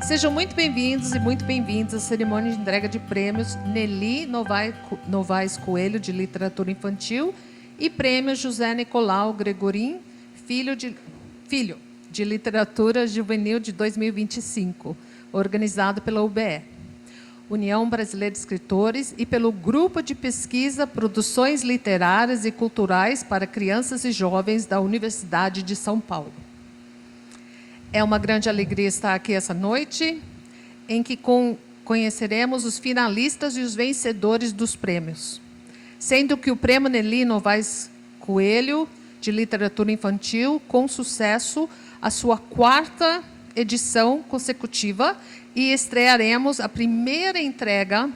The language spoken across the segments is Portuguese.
Sejam muito bem-vindos e muito bem-vindas à cerimônia de entrega de prêmios Nelly Novaes Coelho, de Literatura Infantil, e prêmio José Nicolau Gregorin, Filho, de Literatura Juvenil de 2025, organizado pela UBE, União Brasileira de Escritores, e pelo Grupo de Pesquisa Produções Literárias e Culturais para Crianças e Jovens da Universidade de São Paulo. É uma grande alegria estar aqui essa noite, em que conheceremos os finalistas e os vencedores dos prêmios. Sendo que o Prêmio Nelly Novaes Coelho, de Literatura Infantil, com sucesso, a sua 4ª edição consecutiva, e estrearemos a primeira entrega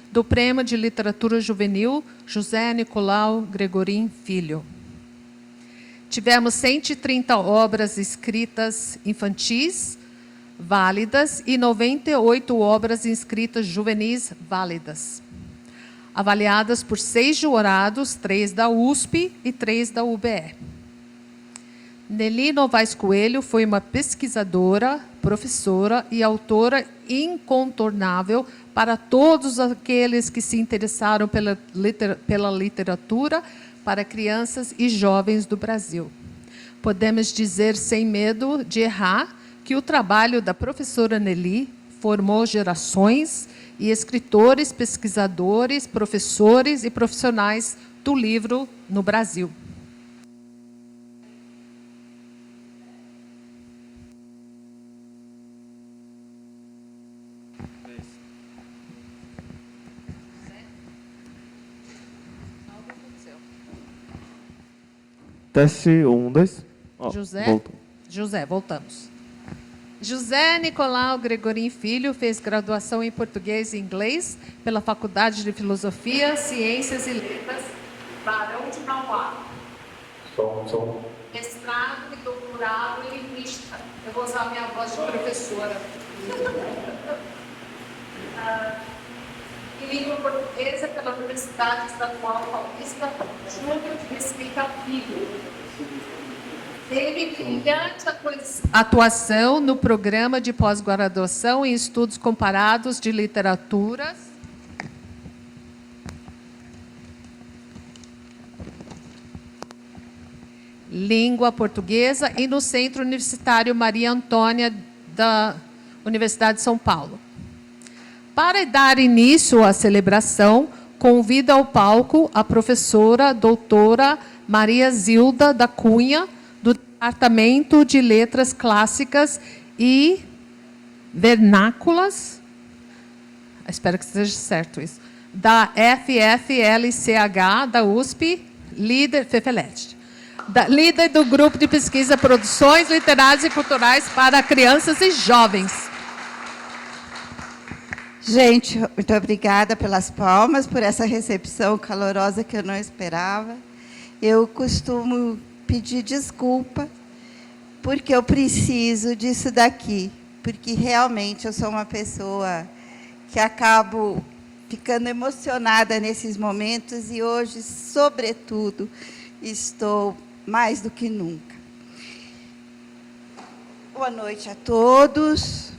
do Prêmio de Literatura Juvenil José Nicolau Gregorin Filho. Tivemos 130 obras escritas infantis válidas e 98 obras escritas juvenis válidas, avaliadas por 6 jurados, 3 da USP e 3 da UBE. Nelly Novaes Coelho foi uma pesquisadora, professora e autora incontornável para todos aqueles que se interessaram pela literatura para crianças e jovens do Brasil. Podemos dizer, sem medo de errar, que o trabalho da professora Nelly formou gerações e escritores, pesquisadores, professores e profissionais do livro no Brasil. Teste 1, 2. José, voltamos. José Nicolau Gregorin Filho fez graduação em Português e Inglês pela Faculdade de Filosofia, Ciências e Letras, Barão de Mauá. Mestrado e doutorado em Linguística. Eu vou usar a minha voz de professora. Em língua portuguesa pela Universidade Estadual Paulista, Júlio de Mesquita Filho. Teve brilhante atuação no programa de pós-graduação em estudos comparados de literaturas, língua portuguesa e no Centro Universitário Maria Antônia da Universidade de São Paulo. Para dar início à celebração, convido ao palco a professora doutora Maria Zilda da Cunha, do Departamento de Letras Clássicas e Vernáculas, espero que esteja certo isso, da FFLCH, da USP, líder do Grupo de Pesquisa Produções Literárias e Culturais para Crianças e Jovens. Gente, muito obrigada pelas palmas, por essa recepção calorosa que eu não esperava. Eu costumo pedir desculpa, porque eu preciso disso daqui, porque realmente eu sou uma pessoa que acabo ficando emocionada nesses momentos e hoje, sobretudo, estou mais do que nunca. Boa noite a todos.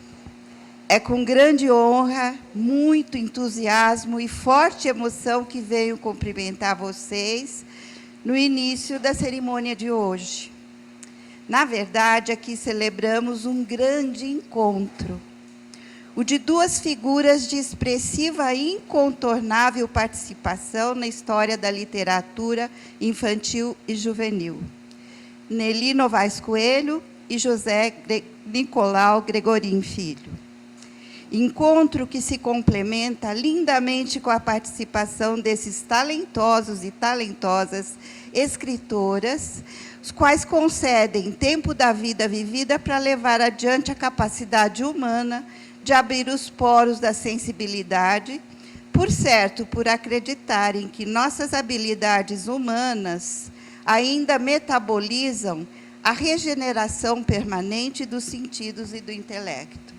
É com grande honra, muito entusiasmo e forte emoção que venho cumprimentar vocês no início da cerimônia de hoje. Na verdade, aqui celebramos um grande encontro, o de 2 figuras de expressiva e incontornável participação na história da literatura infantil e juvenil. Nelly Novaes Coelho e José Nicolau Gregorin Filho. Encontro que se complementa lindamente com a participação desses talentosos e talentosas escritoras, os quais concedem tempo da vida vivida para levar adiante a capacidade humana de abrir os poros da sensibilidade, por certo, por acreditarem que nossas habilidades humanas ainda metabolizam a regeneração permanente dos sentidos e do intelecto.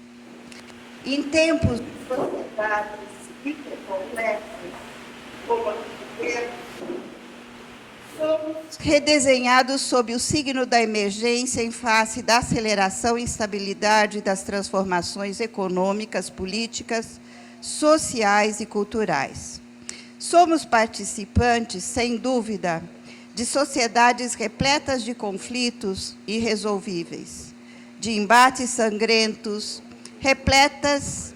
Em tempos de sociedades hipercomplexas, como a que vivemos, redesenhados sob o signo da emergência em face da aceleração e instabilidade das transformações econômicas, políticas, sociais e culturais. Somos participantes, sem dúvida, de sociedades repletas de conflitos irresolvíveis, de embates sangrentos, repletas...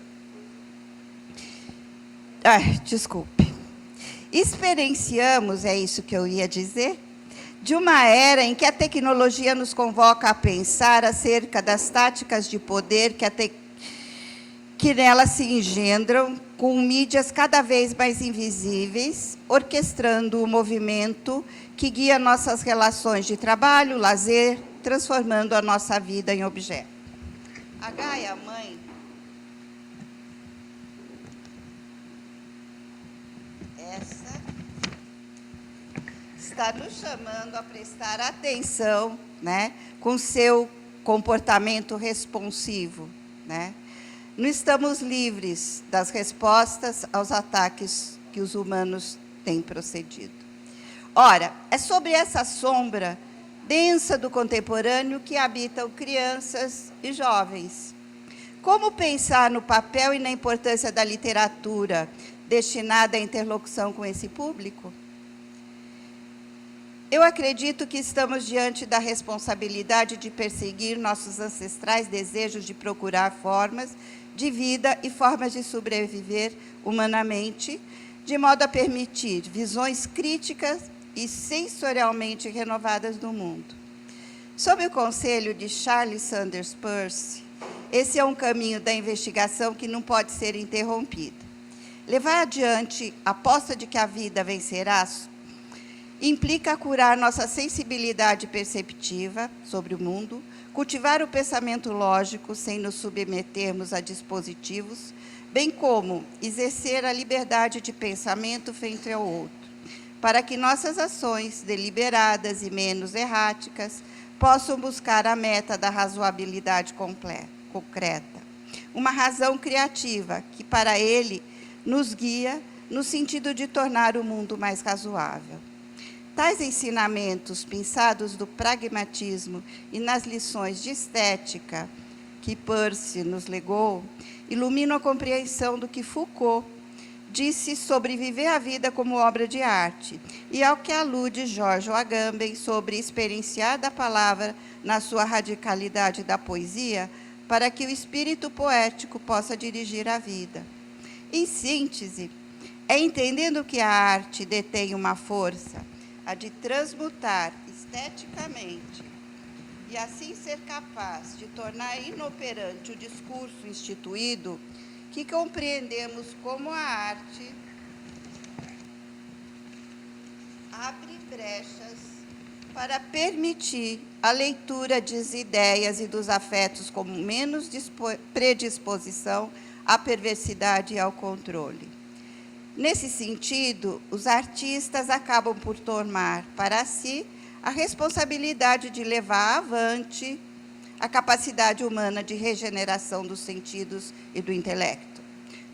Experienciamos, é isso que eu ia dizer, de uma era em que a tecnologia nos convoca a pensar acerca das táticas de poder que nela se engendram, com mídias cada vez mais invisíveis, orquestrando o movimento que guia nossas relações de trabalho, lazer, transformando a nossa vida em objeto. A Gaia, mãe, essa está nos chamando a prestar atenção, né, com seu comportamento responsivo, né? Não estamos livres das respostas aos ataques que os humanos têm procedido. Ora, é sobre essa sombra densa do contemporâneo que habitam crianças e jovens. Como pensar no papel e na importância da literatura destinada à interlocução com esse público? Eu acredito que estamos diante da responsabilidade de perseguir nossos ancestrais desejos de procurar formas de vida e formas de sobreviver humanamente, de modo a permitir visões críticas e sensorialmente renovadas do mundo. Sob o conselho de Charles Sanders Peirce, esse é um caminho da investigação que não pode ser interrompido. Levar adiante a aposta de que a vida vencerá implica curar nossa sensibilidade perceptiva sobre o mundo, cultivar o pensamento lógico sem nos submetermos a dispositivos, bem como exercer a liberdade de pensamento frente ao outro, para que nossas ações deliberadas e menos erráticas possam buscar a meta da razoabilidade concreta. Uma razão criativa que, para ele, nos guia no sentido de tornar o mundo mais razoável. Tais ensinamentos, pensados do pragmatismo e nas lições de estética que Peirce nos legou, iluminam a compreensão do que Foucault disse sobre viver a vida como obra de arte, e ao que alude George Agamben sobre experienciar da palavra na sua radicalidade da poesia, para que o espírito poético possa dirigir a vida. Em síntese, é entendendo que a arte detém uma força, a de transmutar esteticamente e assim ser capaz de tornar inoperante o discurso instituído, que compreendemos como a arte abre brechas para permitir a leitura das ideias e dos afetos com menos predisposição à perversidade e ao controle. Nesse sentido, os artistas acabam por tomar para si a responsabilidade de levar avante a capacidade humana de regeneração dos sentidos e do intelecto,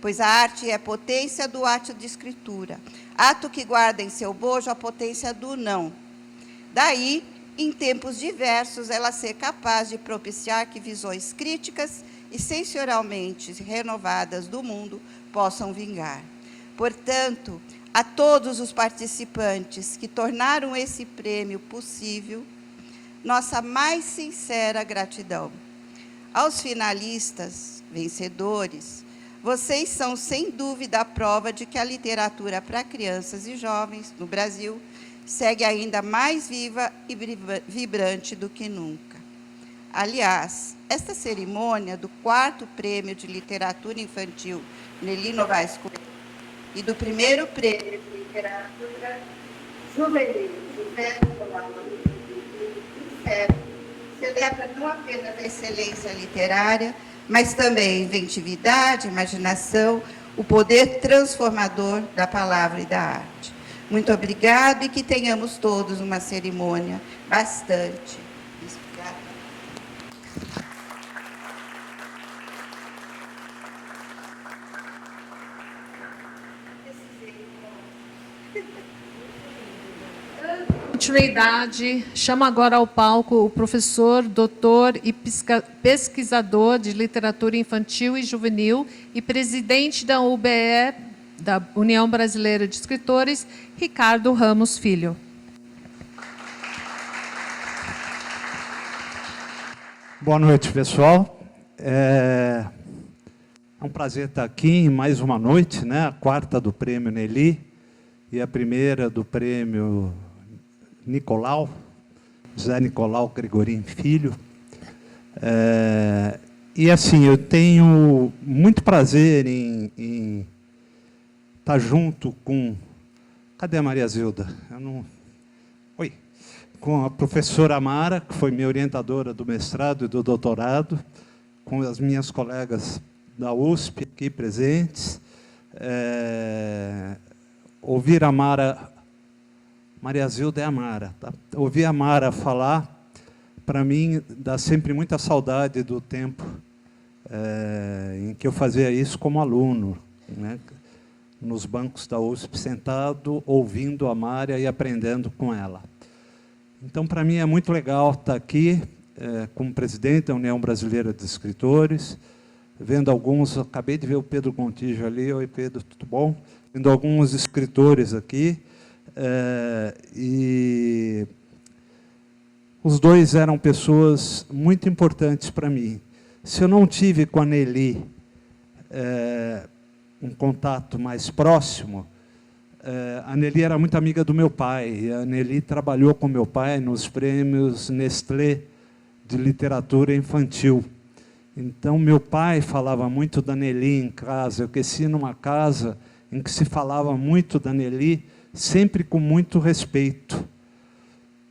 pois a arte é a potência do ato de escritura, ato que guarda em seu bojo a potência do não. Daí, em tempos diversos, ela ser capaz de propiciar que visões críticas e sensorialmente renovadas do mundo possam vingar. Portanto, a todos os participantes que tornaram esse prêmio possível, nossa mais sincera gratidão. Aos finalistas, vencedores, vocês são, sem dúvida, a prova de que a literatura para crianças e jovens, no Brasil, segue ainda mais viva e vibrante do que nunca. Aliás, esta cerimônia do 4º Prêmio de Literatura Infantil Nelly Novaes Coelho e do 1º Prêmio de Literatura Juvenil José Nicolau celebra não apenas a excelência literária, mas também a inventividade, imaginação, o poder transformador da palavra e da arte. Muito obrigado e que tenhamos todos uma cerimônia bastante inspirada. Continuidade, chamo agora ao palco o professor, doutor e pesquisador de literatura infantil e juvenil e presidente da UBE, da União Brasileira de Escritores, Ricardo Ramos Filho. Boa noite, pessoal. É um prazer estar aqui em mais uma noite, né? A quarta do Prêmio Nelly e a primeira do Prêmio Nicolau, José Nicolau Gregorim Filho. E assim, eu tenho muito prazer em estar junto com... Cadê a Maria Zilda? Oi. Com a professora Amara, que foi minha orientadora do mestrado e do doutorado, com as minhas colegas da USP aqui presentes. Ouvir a Maria Zilda é a Mara. Tá? Ouvir a Mara falar, para mim, dá sempre muita saudade do tempo em que eu fazia isso como aluno, né? Nos bancos da USP, sentado, ouvindo a Mara e aprendendo com ela. Então, para mim, é muito legal estar aqui como presidente da União Brasileira de Escritores, vendo alguns, acabei de ver o Pedro Contígio ali. Oi, Pedro, tudo bom? Vendo alguns escritores aqui. E os dois eram pessoas muito importantes para mim. Se eu não tive com a Nelly um contato mais próximo, a Nelly era muito amiga do meu pai. A Nelly trabalhou com meu pai nos prêmios Nestlé de literatura infantil. Então, meu pai falava muito da Nelly em casa. Eu cresci numa casa em que se falava muito da Nelly, sempre com muito respeito.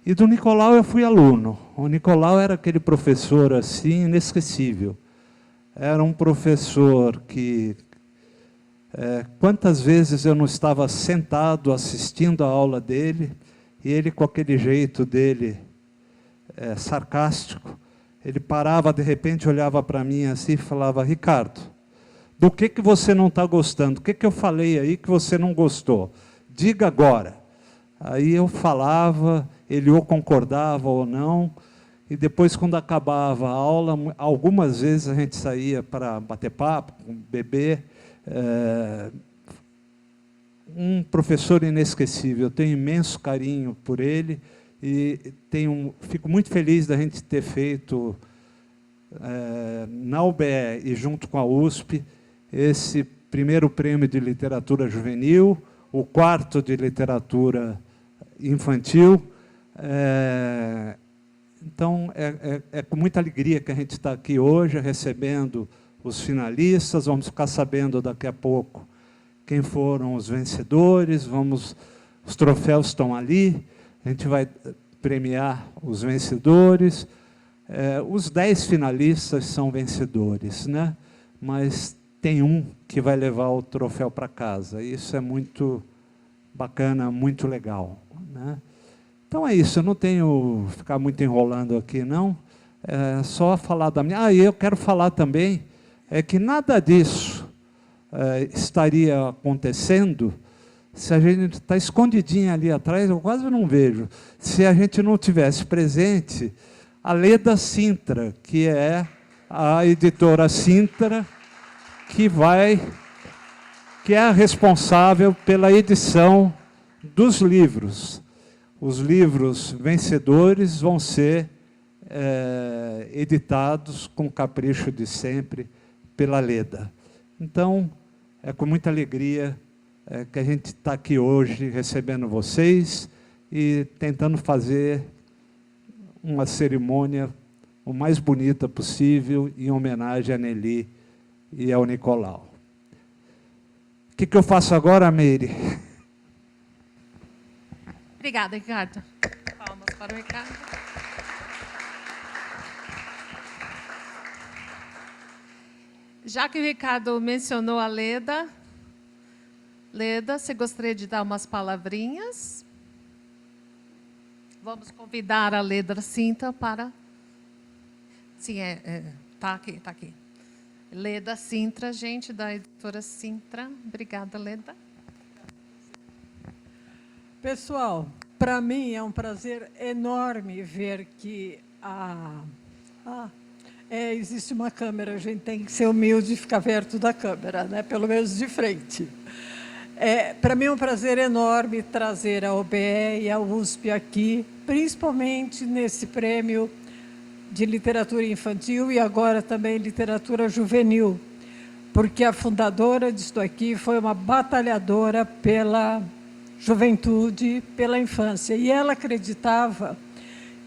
E do Nicolau eu fui aluno. O Nicolau era aquele professor assim, inesquecível. Era um professor que... quantas vezes eu não estava sentado assistindo a aula dele, e ele, com aquele jeito dele sarcástico, ele parava, de repente, olhava para mim assim e falava: Ricardo, do que você não está gostando? O que eu falei aí que você não gostou? Diga agora. Aí eu falava, ele ou concordava ou não, e depois, quando acabava a aula, algumas vezes a gente saía para bater papo, beber. Um professor inesquecível, eu tenho imenso carinho por ele e fico muito feliz da gente ter feito na UBE e junto com a USP esse primeiro prêmio de literatura juvenil, o quarto de literatura infantil. Então, é com muita alegria que a gente está aqui hoje recebendo os finalistas. Vamos ficar sabendo daqui a pouco quem foram os vencedores. Os troféus estão ali, a gente vai premiar os vencedores. Os 10 finalistas são vencedores, né? Mas tem um que vai levar o troféu para casa. Isso é muito bacana, muito legal, né? Então é isso, eu não tenho que ficar muito enrolando aqui, não. É só falar da minha... e eu quero falar também que nada disso estaria acontecendo se a gente está escondidinha ali atrás, eu quase não vejo, se a gente não tivesse presente a Leda Sintra, que é a editora Sintra, que é a responsável pela edição dos livros. Os livros vencedores vão ser editados com capricho de sempre pela Leda. Então, é com muita alegria que a gente está aqui hoje recebendo vocês e tentando fazer uma cerimônia o mais bonita possível em homenagem a Nelly e ao Nicolau. O que eu faço agora, Meire? Obrigada, Ricardo. Palmas para o Ricardo. Já que o Ricardo mencionou a Leda, você gostaria de dar umas palavrinhas? Vamos convidar a Leda Sintra para... Sim, está aqui, está aqui. Leda Sintra, gente, da editora Sintra. Obrigada, Leda. Pessoal, Para mim é um prazer enorme ver que existe uma câmera, a gente tem que ser humilde e ficar perto da câmera, né? Pelo menos de frente. Para mim é um prazer enorme trazer a OBE e a USP aqui, principalmente nesse prêmio de literatura infantil e agora também literatura juvenil, porque a fundadora disso aqui foi uma batalhadora pela juventude, pela infância, e ela acreditava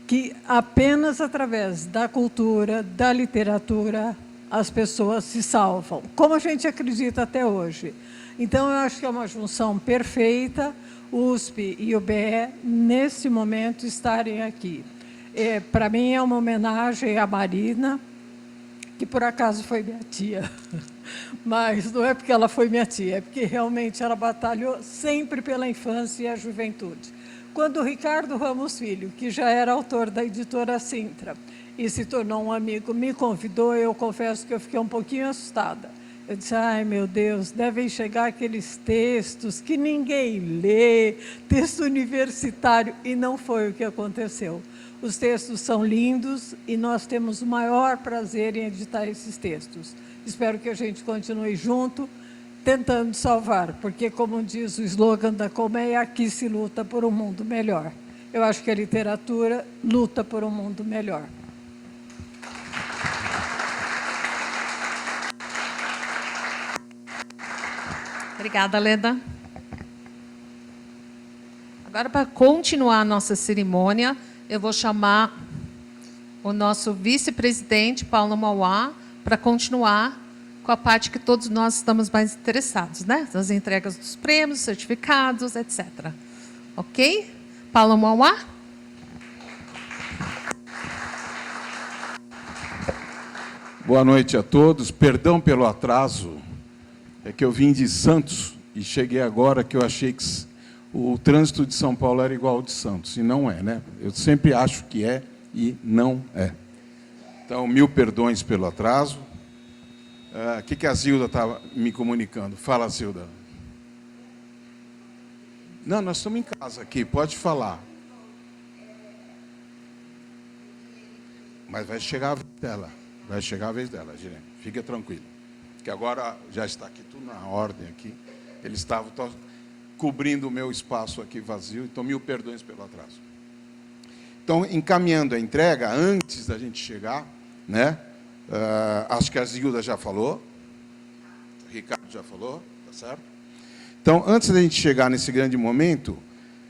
que apenas através da cultura, da literatura, as pessoas se salvam, como a gente acredita até hoje. Então, eu acho que é uma junção perfeita, USP e UBE, nesse momento, estarem aqui. Para mim, é uma homenagem à Marina, que por acaso foi minha tia. Mas não é porque ela foi minha tia, é porque realmente ela batalhou sempre pela infância e a juventude. Quando o Ricardo Ramos Filho, que já era autor da editora Sintra e se tornou um amigo, me convidou, eu confesso que eu fiquei um pouquinho assustada. Eu disse, ai meu Deus, devem chegar aqueles textos que ninguém lê, texto universitário, e não foi o que aconteceu. Os textos são lindos e nós temos o maior prazer em editar esses textos. Espero que a gente continue junto, tentando salvar, porque, como diz o slogan da Colmeia, aqui se luta por um mundo melhor. Eu acho que a literatura luta por um mundo melhor. Obrigada, Leda. Agora, para continuar a nossa cerimônia, eu vou chamar o nosso vice-presidente, Paulo Mauá, para continuar com a parte que todos nós estamos mais interessados, né? As entregas dos prêmios, certificados, etc. Ok? Paulo Mauá? Boa noite a todos. Perdão pelo atraso. É que eu vim de Santos e cheguei agora que eu achei que o trânsito de São Paulo era igual ao de Santos. E não é, né? Eu sempre acho que é e não é. Então, 1000 perdões pelo atraso. O que a Zilda estava me comunicando? Fala, Zilda. Não, nós estamos em casa aqui, pode falar. Mas vai chegar a vez dela. Vai chegar a vez dela, Girene. Fica tranquilo. Que agora já está aqui tudo na ordem aqui. Eles estavam cobrindo o meu espaço aqui vazio, então 1000 perdões pelo atraso. Então, encaminhando a entrega, antes da gente chegar, né? Acho que a Zilda já falou, o Ricardo já falou, tá certo? Então, antes da gente chegar nesse grande momento,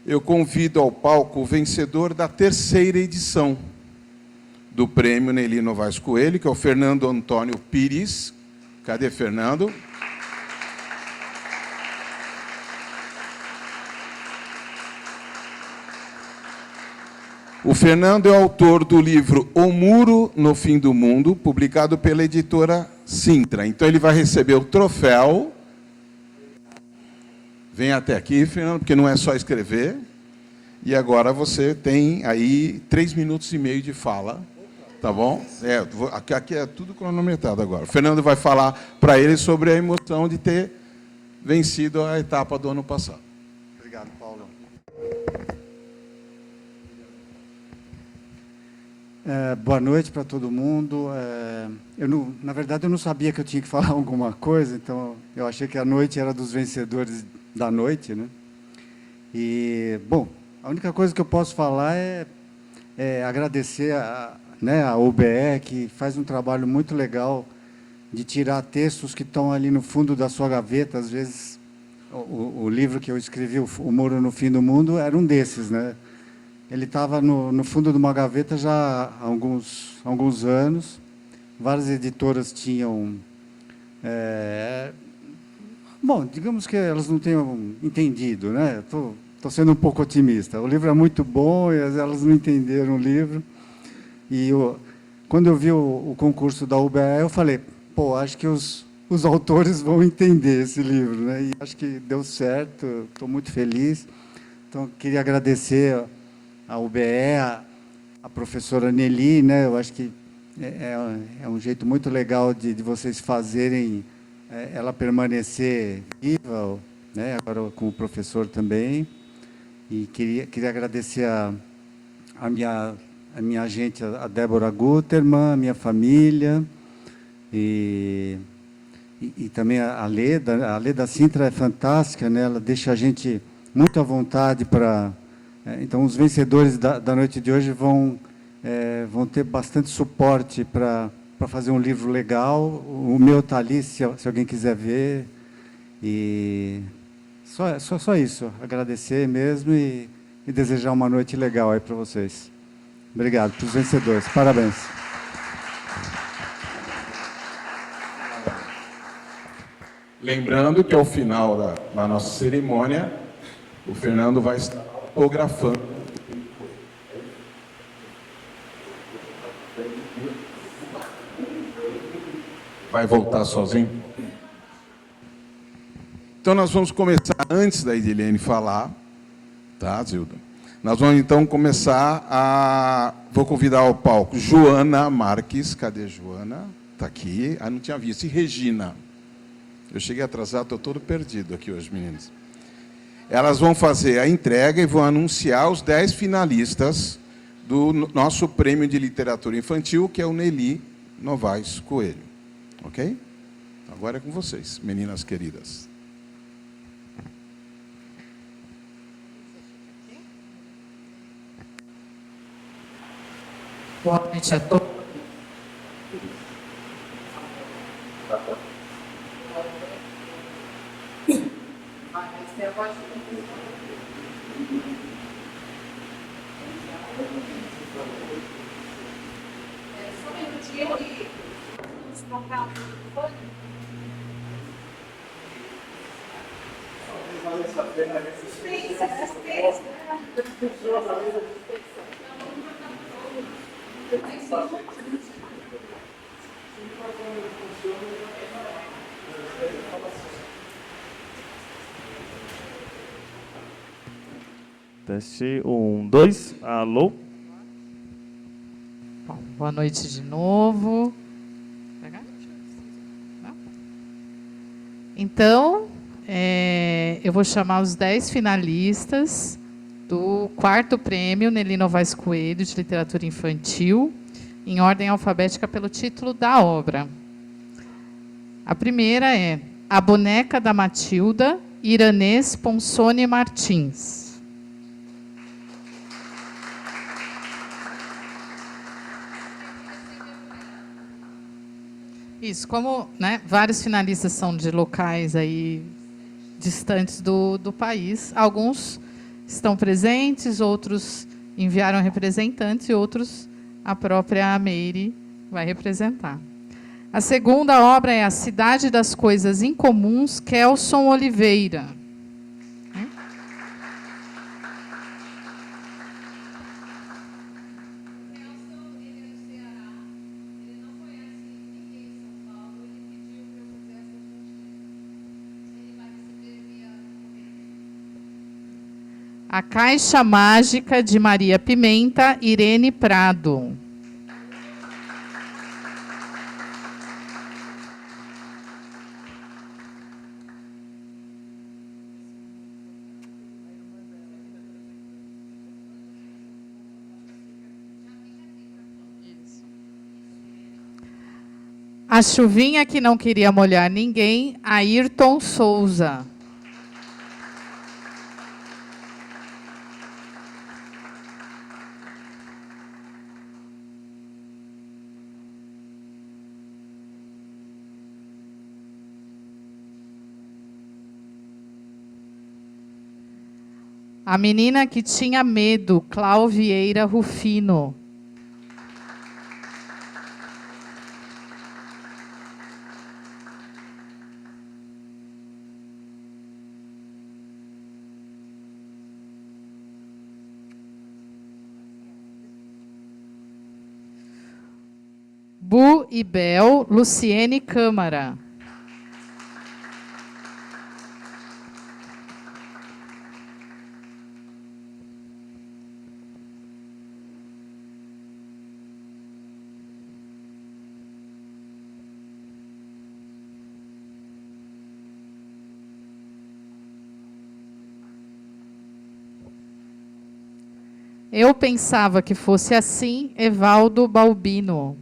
eu convido ao palco o vencedor da 3ª edição do Prêmio Nelly Novaes Coelho, que é o Fernando Antônio Pires. Cadê Fernando? O Fernando é autor do livro O Muro no Fim do Mundo, publicado pela editora Sintra. Então, ele vai receber o troféu. Vem até aqui, Fernando, porque não é só escrever. E agora você tem aí 3 minutos e meio de fala. Tá bom? Aqui é tudo cronometrado agora. O Fernando vai falar para ele sobre a emoção de ter vencido a etapa do ano passado. Obrigado, Paulo. Boa noite para todo mundo. Na verdade, eu não sabia que eu tinha que falar alguma coisa, então eu achei que a noite era dos vencedores da noite, né? E, bom, a única coisa que eu posso falar é agradecer a OBE, que faz um trabalho muito legal de tirar textos que estão ali no fundo da sua gaveta. Às vezes, o livro que eu escrevi, O Muro no Fim do Mundo, era um desses, né? Ele estava no fundo de uma gaveta já há alguns anos. Várias editoras tinham... bom, digamos que elas não tenham entendido, né? Estou sendo um pouco otimista. O livro é muito bom e elas não entenderam o livro. E quando eu vi o concurso da UBE, eu falei, pô, acho que os autores vão entender esse livro, né? E acho que deu certo, estou muito feliz. Então, queria agradecer a UBE, a professora Nelly, né? Eu acho que é um jeito muito legal de vocês fazerem ela permanecer viva, né? Agora com o professor também. E queria agradecer a minha agente, a Débora Guterman, a minha família, e também a Leda Sintra é fantástica, né? Ela deixa a gente muito à vontade para... Então, os vencedores da noite de hoje vão ter bastante suporte para fazer um livro legal. O meu está ali, se alguém quiser ver. E só isso, agradecer mesmo e desejar uma noite legal aí para vocês. Obrigado para os vencedores, parabéns. Lembrando que ao final da nossa cerimônia, o Fernando vai estar autografando. Vai voltar sozinho? Então nós vamos começar, antes da Edilene falar, tá, Zilda? Nós vamos então começar vou convidar ao palco Joana Marques. Cadê Joana? Está aqui. Não tinha visto. E Regina? Eu cheguei atrasado, estou todo perdido aqui hoje, meninos. Elas vão fazer a entrega e vão anunciar os 10 finalistas do nosso prêmio de literatura infantil, que é o Nelly Novaes Coelho. Ok? Agora é com vocês, meninas queridas. Boa noite a todos. Teste 1, 2, alô? Bom, boa noite de novo. Então, eu vou chamar os 10 finalistas do 4º prêmio Nelly Novaes Coelho de literatura infantil, em ordem alfabética pelo título da obra. A primeira é A Boneca da Matilda, Iranês Ponsone Martins. Isso, como, né, vários finalistas são de locais aí distantes do país, alguns estão presentes, outros enviaram representantes e outros a própria Meire vai representar. A segunda obra é A Cidade das Coisas Incomuns, Kelson Oliveira. A Caixa Mágica de Maria Pimenta, Irene Prado. A Chuvinha que Não Queria Molhar Ninguém, Ayrton Souza. A Menina que Tinha Medo, Clau Vieira Rufino. Bu e Bel, Luciene Câmara. Eu pensava que fosse assim, Evaldo Balbino.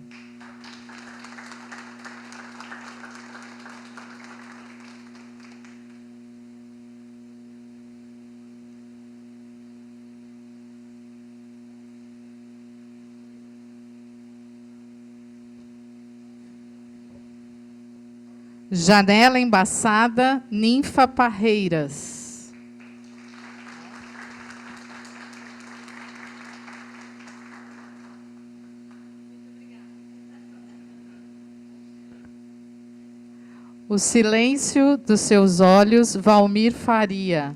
Janela Embaçada, Ninfa Parreiras. O Silêncio dos Seus Olhos, Valmir Faria.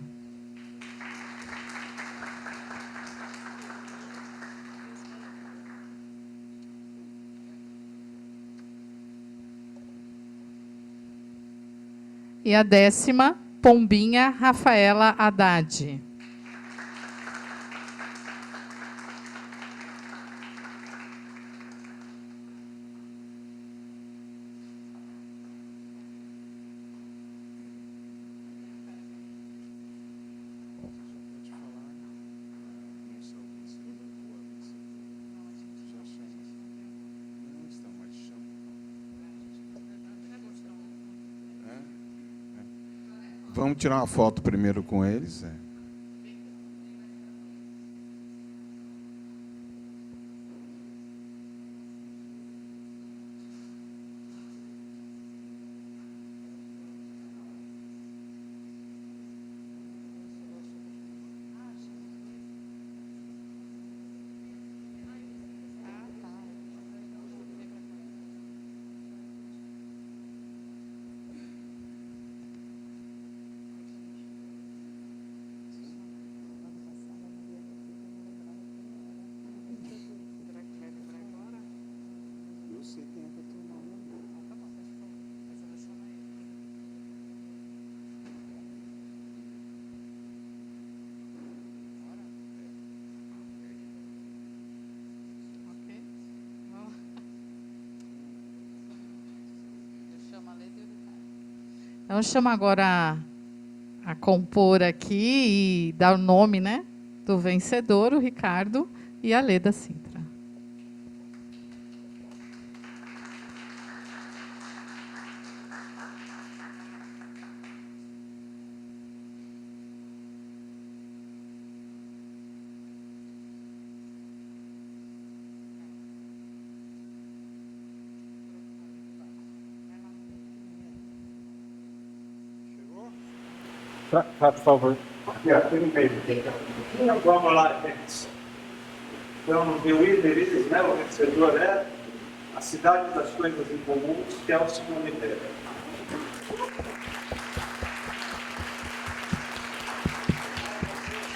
E a 10ª, Pombinha Rafaela Haddad. Vamos tirar uma foto primeiro com eles. Então, chamo agora a compor aqui e dar o nome, né, do vencedor, o Ricardo e a Leda Sintra. Por favor. Vamos lá, gente. Então, meu líder, né, o vencedor é a Cidade das Coisas Incomuns, que é o Simone Pereira.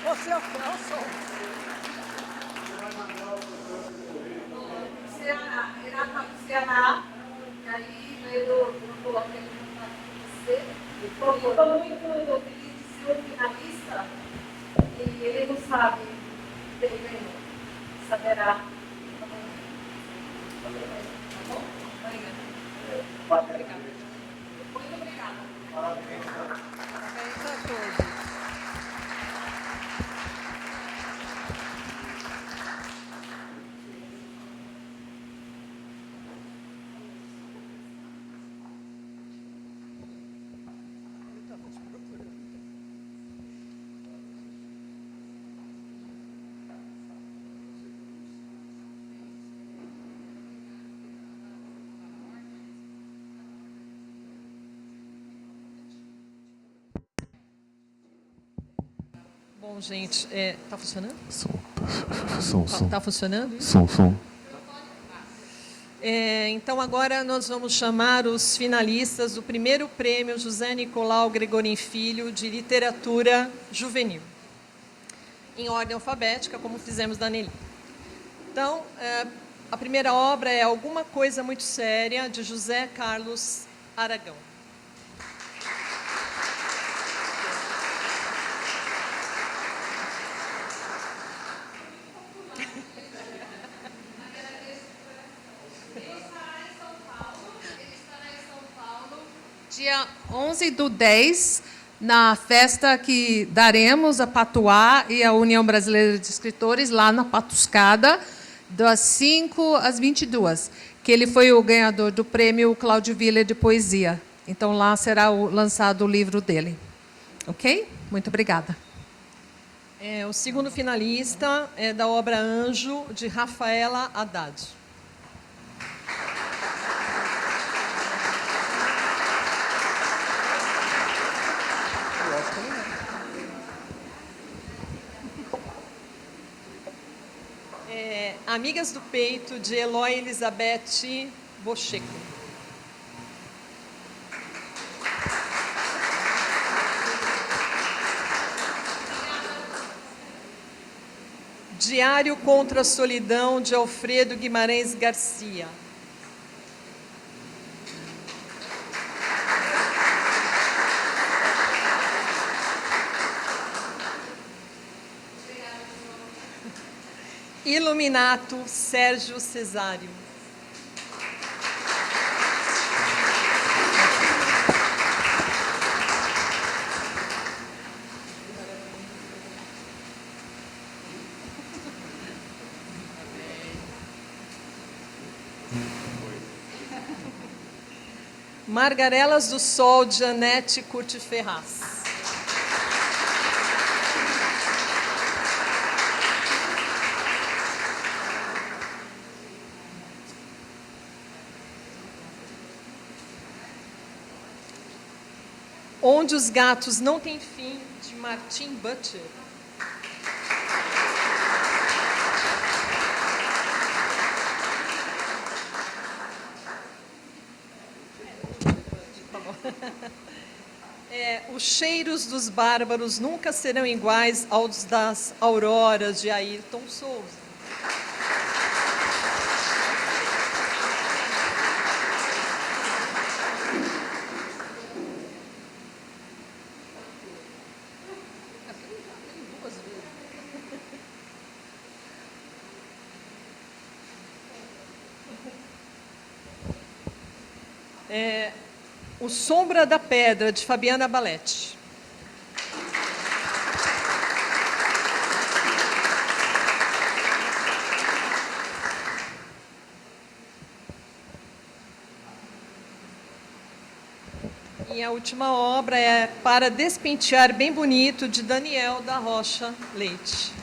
Você é o Celso. Ceará, Iraca do Ceará, e aí eu coloquei para você. Estou muito feliz de ser o finalista, e ele não sabe que ele ganhou, saberá. Tá bom? Obrigada. Muito obrigada. Parabéns a todos. Bom, gente, tá funcionando? Som. Tá funcionando? Som. Então, agora nós vamos chamar os finalistas do primeiro prêmio José Nicolau Gregorin Filho de Literatura Juvenil, em ordem alfabética, como fizemos da Nelly. Então, a primeira obra é Alguma Coisa Muito Séria, de José Carlos Aragão. Dia 11/10, na festa que daremos a Patuá e a União Brasileira de Escritores, lá na Patuscada, das 5 às 22, que ele foi o ganhador do prêmio Cláudio Villa de Poesia. Então, lá será lançado o livro dele. Ok? Muito obrigada. O segundo finalista é da obra Anjo, de Rafaela Haddad. Amigas do Peito, de Eloy Elizabeth Bocheco. Diário contra a Solidão, de Alfredo Guimarães Garcia. Iluminato, Sérgio Cesário. Margarelas do Sol, de Janete Curti Ferraz. Onde os Gatos Não Têm Fim, de Martin Butcher. Os cheiros dos bárbaros nunca serão iguais aos das auroras, de Ayrton Souza. O Sombra da Pedra, de Fabiana Baletti. E a última obra é Para Despentear Bem Bonito, de Daniel da Rocha Leite.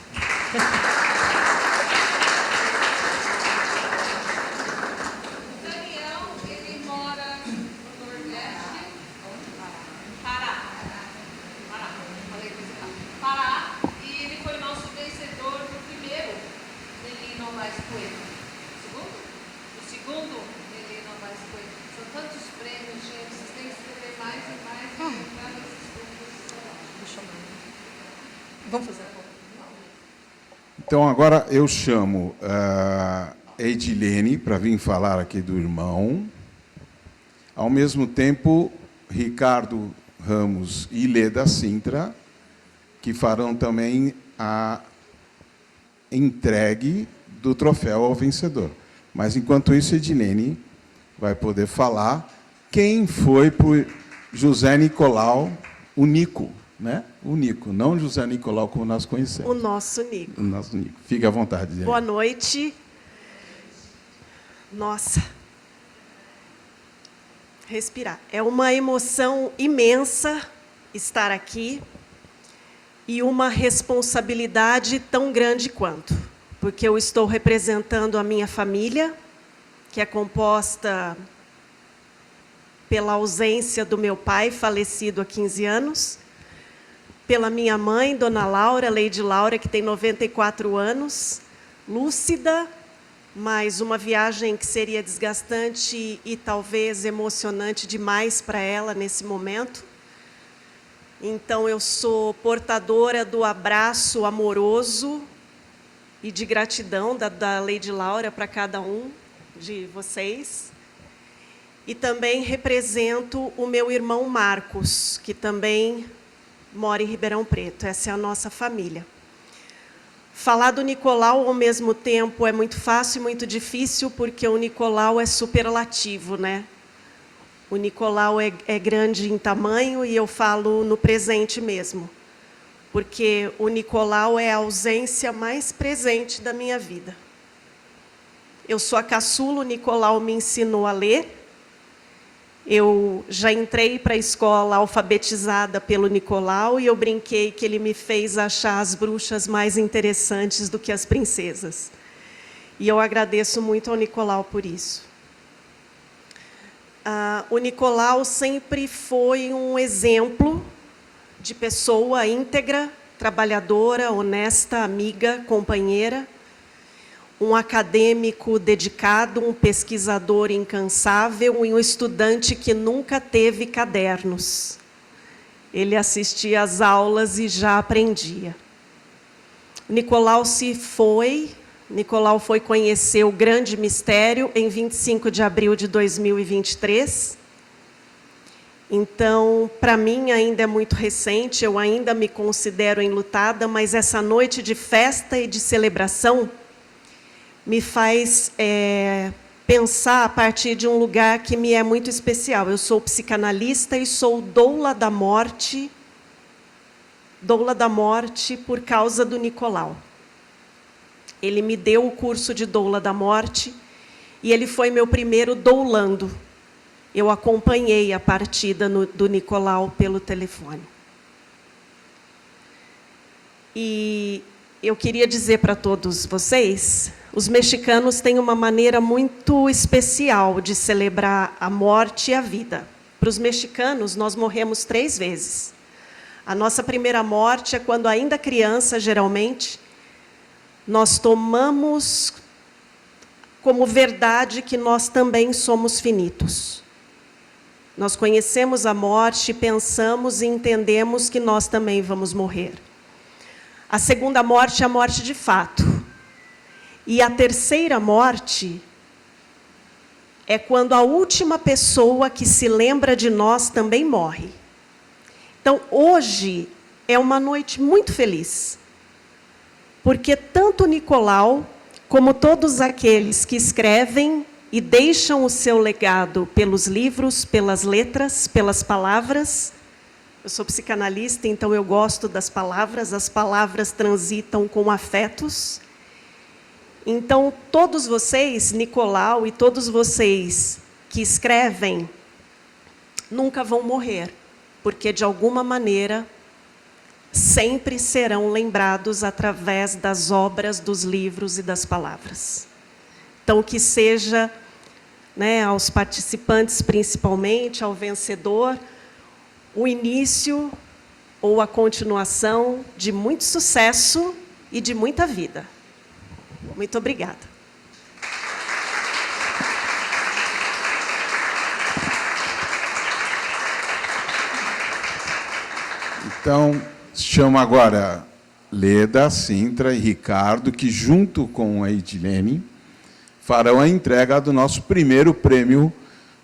Vamos fazer. Então, agora eu chamo a Edilene para vir falar aqui do irmão. Ao mesmo tempo, Ricardo Ramos e Leda Sintra, que farão também a entregue do troféu ao vencedor. Mas, enquanto isso, Edilene vai poder falar quem foi por José Nicolau, o Nico, né? O Nico, não José Nicolau como nós conhecemos. O nosso Nico. O nosso Nico. Fique à vontade. Edilene. Boa noite. Nossa. Respirar. É uma emoção imensa estar aqui e uma responsabilidade tão grande quanto, porque eu estou representando a minha família, que é composta pela ausência do meu pai, falecido há 15 anos, pela minha mãe, Dona Laura, Leide Laura, que tem 94 anos, lúcida, mas uma viagem que seria desgastante e talvez emocionante demais para ela nesse momento. Então, eu sou portadora do abraço amoroso e de gratidão da Leide Laura para cada um de vocês. E também represento o meu irmão Marcos, que também mora em Ribeirão Preto. Essa é a nossa família. Falar do Nicolau ao mesmo tempo é muito fácil e muito difícil, porque o Nicolau é superlativo, né? O Nicolau é grande em tamanho e eu falo no presente mesmo, porque o Nicolau é a ausência mais presente da minha vida. Eu sou a caçula, o Nicolau me ensinou a ler. Eu já entrei para a escola alfabetizada pelo Nicolau e eu brinquei que ele me fez achar as bruxas mais interessantes do que as princesas. E eu agradeço muito ao Nicolau por isso. O Nicolau sempre foi um exemplo de pessoa íntegra, trabalhadora, honesta, amiga, companheira, um acadêmico dedicado, um pesquisador incansável e um estudante que nunca teve cadernos. Ele assistia às aulas e já aprendia. Nicolau foi conhecer o grande mistério em 25 de abril de 2023. Então, para mim, ainda é muito recente, eu ainda me considero enlutada, mas essa noite de festa e de celebração me faz pensar a partir de um lugar que me é muito especial. Eu sou psicanalista e sou doula da morte por causa do Nicolau. Ele me deu o curso de doula da morte e ele foi meu primeiro doulando. Eu acompanhei a partida do Nicolau pelo telefone. E eu queria dizer para todos vocês, os mexicanos têm uma maneira muito especial de celebrar a morte e a vida. Para os mexicanos, nós morremos 3 vezes. A nossa primeira morte é quando ainda criança, geralmente, nós tomamos como verdade que nós também somos finitos. Nós conhecemos a morte, pensamos e entendemos que nós também vamos morrer. A segunda morte é a morte de fato. E a terceira morte é quando a última pessoa que se lembra de nós também morre. Então, hoje é uma noite muito feliz, porque tanto o Nicolau, como todos aqueles que escrevem e deixam o seu legado pelos livros, pelas letras, pelas palavras. Eu sou psicanalista, então eu gosto das palavras, as palavras transitam com afetos. Então, todos vocês, Nicolau, e todos vocês que escrevem, nunca vão morrer, porque, de alguma maneira, sempre serão lembrados através das obras, dos livros e das palavras. Então, que seja, aos participantes, principalmente, ao vencedor, o início ou a continuação de muito sucesso e de muita vida. Muito obrigada. Então, chamo agora Leda, Sintra e Ricardo, que junto com a Edilene farão a entrega do nosso primeiro prêmio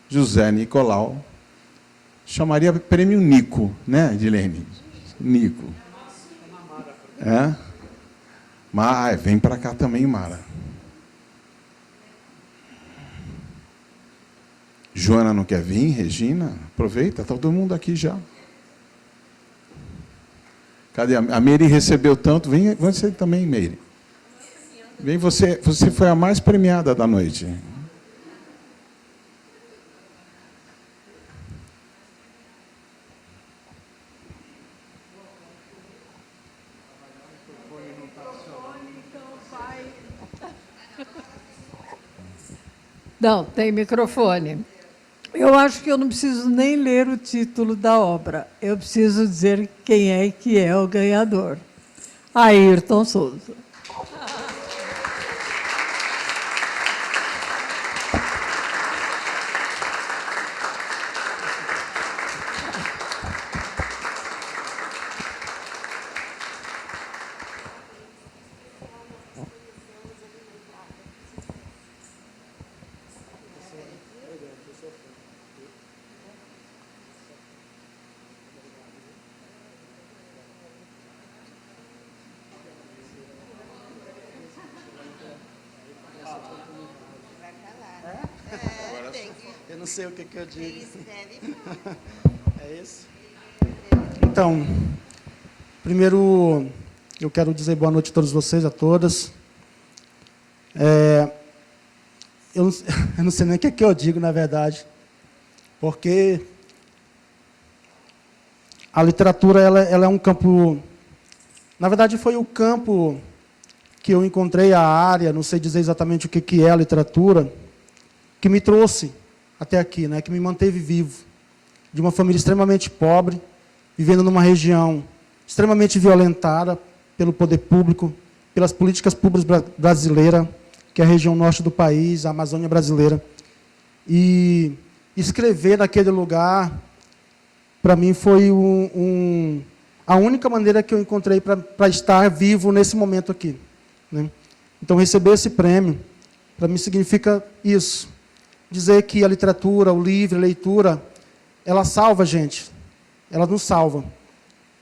José Nicolau. Chamaria prêmio Nico, né, Edilene? Nico. É? Vem para cá também, Mara. Joana não quer vir? Regina? Aproveita, está todo mundo aqui já. Cadê? A Meire recebeu tanto. Vem você também, Meire. Vem você. Você foi a mais premiada da noite. Não, tem microfone. Eu acho que eu não preciso nem ler o título da obra. Eu preciso dizer quem é que é o ganhador. Ayrton Souza. não sei o que eu digo. Ele escreve. É isso? Então, primeiro, eu quero dizer boa noite a todos vocês, a todas. Eu não sei nem o que eu digo, na verdade, porque a literatura ela é um campo... Na verdade, foi o campo que eu encontrei, a área, não sei dizer exatamente o que é a literatura, que me trouxe até aqui, né, que me manteve vivo. De uma família extremamente pobre, vivendo numa região extremamente violentada pelo poder público, pelas políticas públicas brasileiras, que é a região norte do país, a Amazônia brasileira. E escrever naquele lugar, para mim, foi a única maneira que eu encontrei para estar vivo nesse momento aqui, né? Então, receber esse prêmio, para mim, significa isso. Dizer que a literatura, o livro, a leitura, ela salva a gente. Ela nos salva.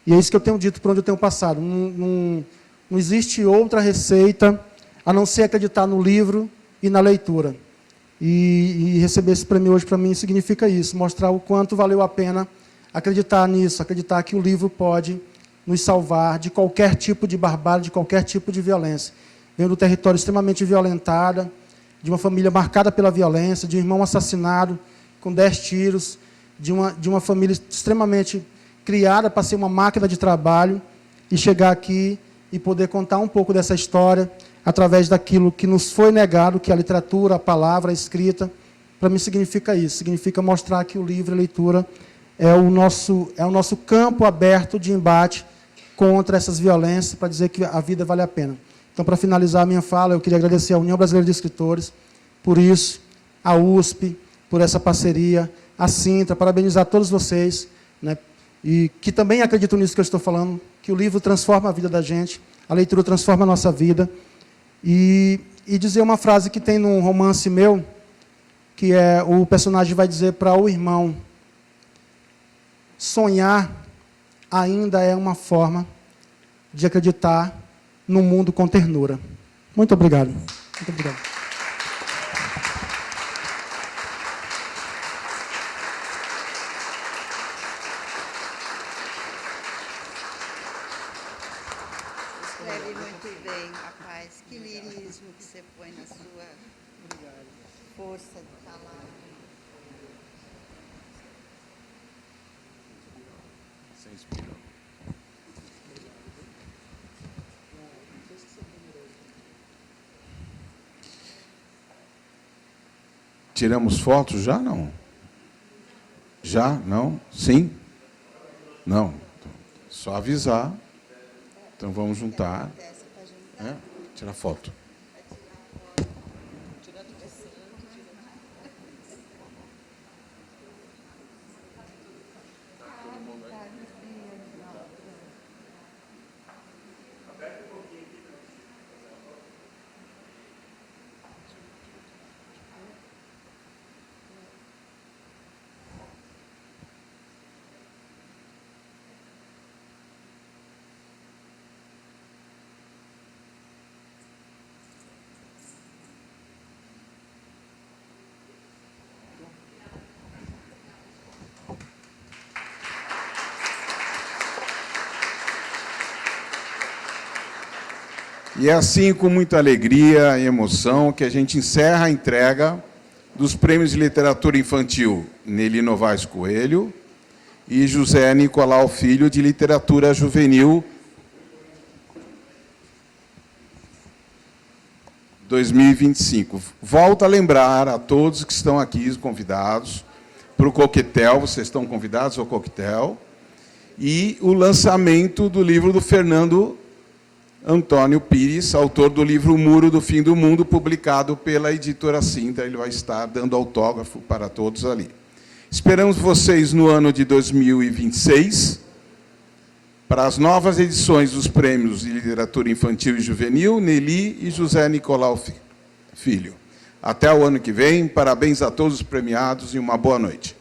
E é isso que eu tenho dito por onde eu tenho passado. Não existe outra receita a não ser acreditar no livro e na leitura. E receber esse prêmio hoje, para mim, significa isso. Mostrar o quanto valeu a pena acreditar nisso, acreditar que o livro pode nos salvar de qualquer tipo de barbárie, de qualquer tipo de violência. Venho do território extremamente violentado, de uma família marcada pela violência, de um irmão assassinado com 10 tiros, de uma família extremamente criada para ser uma máquina de trabalho, e chegar aqui e poder contar um pouco dessa história através daquilo que nos foi negado, que é a literatura, a palavra, a escrita. Para mim significa isso, significa mostrar que o livro e a leitura é o nosso campo aberto de embate contra essas violências, para dizer que a vida vale a pena. Então, para finalizar a minha fala, eu queria agradecer à União Brasileira de Escritores por isso, à USP, por essa parceria, à Sintra, parabenizar todos vocês, né, e que também acreditam nisso que eu estou falando, que o livro transforma a vida da gente, a leitura transforma a nossa vida, e dizer uma frase que tem num romance meu, que é o personagem vai dizer para o irmão: sonhar ainda é uma forma de acreditar no mundo com ternura. Muito obrigado. Muito obrigado. Escreve muito bem, rapaz. Que lirismo que você põe na sua força de falar. Você inspira. Tiramos fotos já? Não? Já? Não? Sim? Não? Só avisar. Então vamos juntar. Tirar foto. E é assim, com muita alegria e emoção, que a gente encerra a entrega dos Prêmios de Literatura Infantil Nelly Novaes Coelho e José Nicolau Filho de Literatura Juvenil 2025. Volto a lembrar a todos que estão aqui convidados para o coquetel, vocês estão convidados ao coquetel, e o lançamento do livro do Fernando Antônio Pires, autor do livro O Muro do Fim do Mundo, publicado pela editora Sintra. Ele vai estar dando autógrafo para todos ali. Esperamos vocês no ano de 2026 para as novas edições dos Prêmios de Literatura Infantil e Juvenil, Nelly e José Nicolau Filho. Até o ano que vem, parabéns a todos os premiados e uma boa noite.